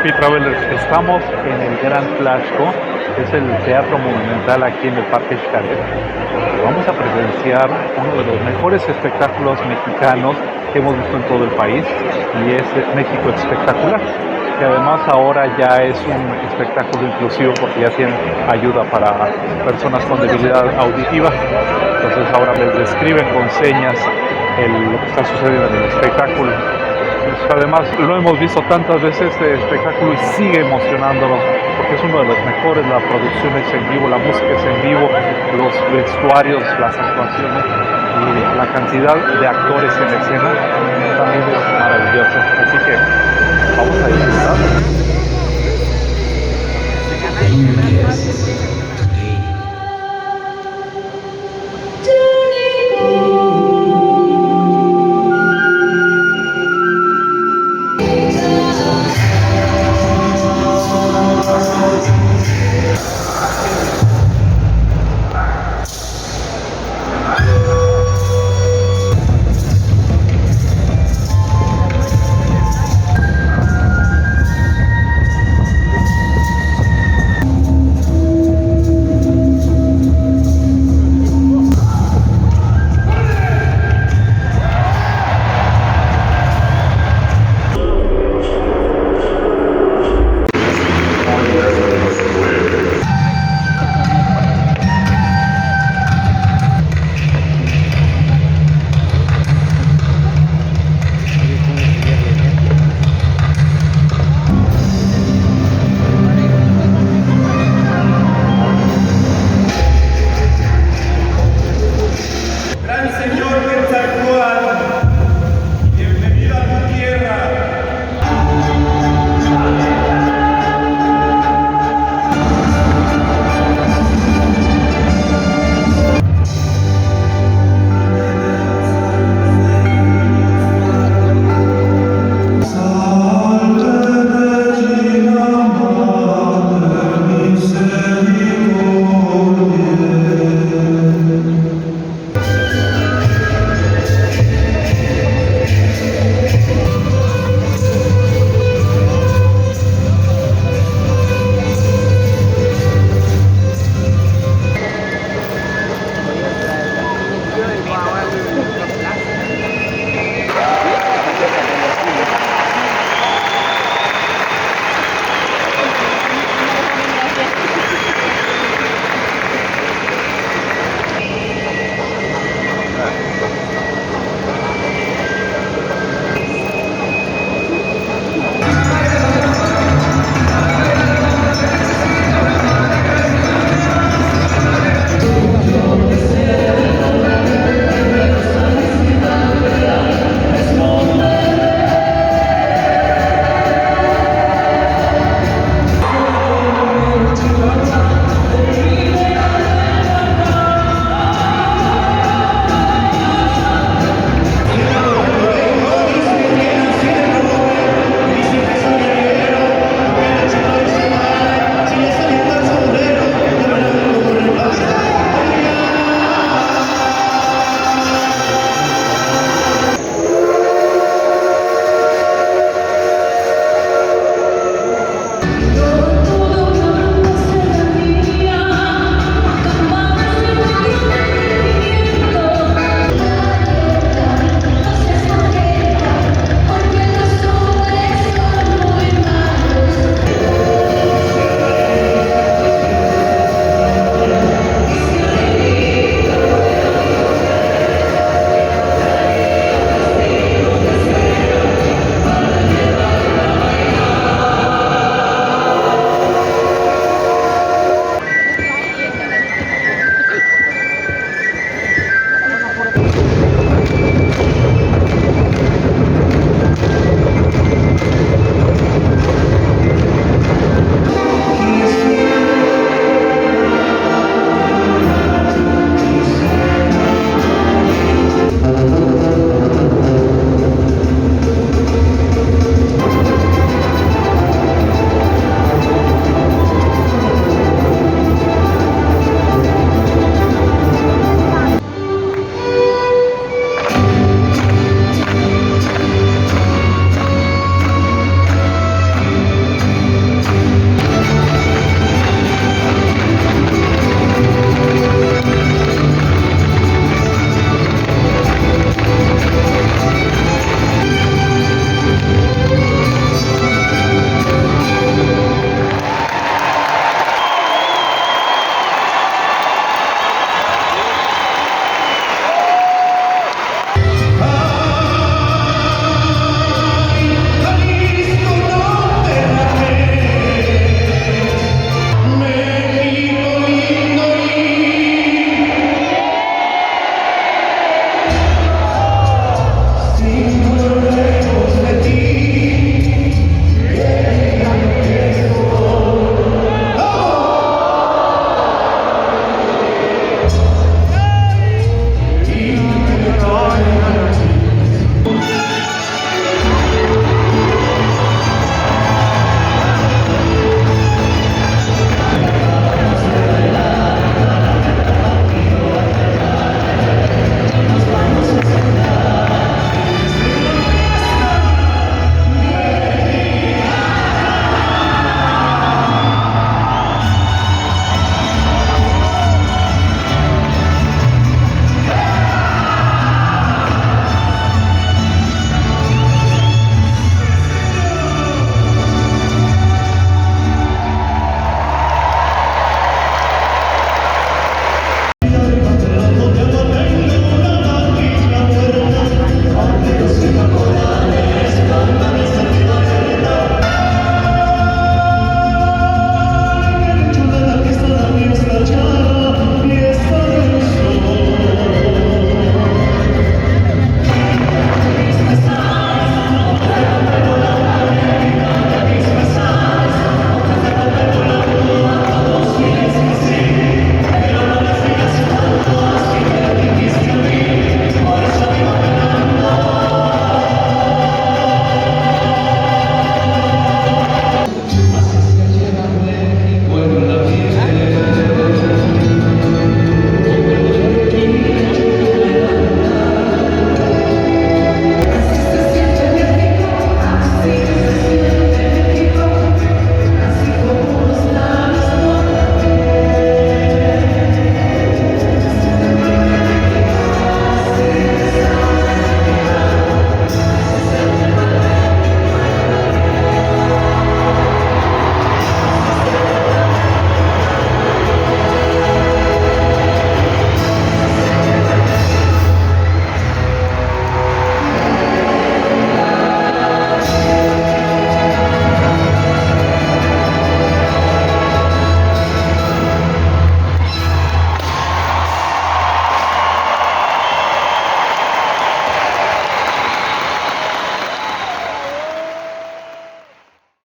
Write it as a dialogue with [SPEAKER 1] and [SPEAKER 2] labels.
[SPEAKER 1] Happy Travelers, estamos en el Gran Tlaxco, que es el teatro monumental aquí en el Parque Xcaret. Vamos a presenciar uno de los mejores espectáculos mexicanos que hemos visto en todo el país, y es México Espectacular, que además ahora ya es un espectáculo inclusivo porque ya tiene ayuda para personas con debilidad auditiva. Entonces ahora les describen con señas lo que está sucediendo en el espectáculo. Pues además lo hemos visto tantas veces este espectáculo y sigue emocionándonos porque es uno de los mejores. La producción es en vivo, la música es en vivo, los vestuarios, las actuaciones y la cantidad de actores en escena también es maravilloso. Así que vamos a disfrutar.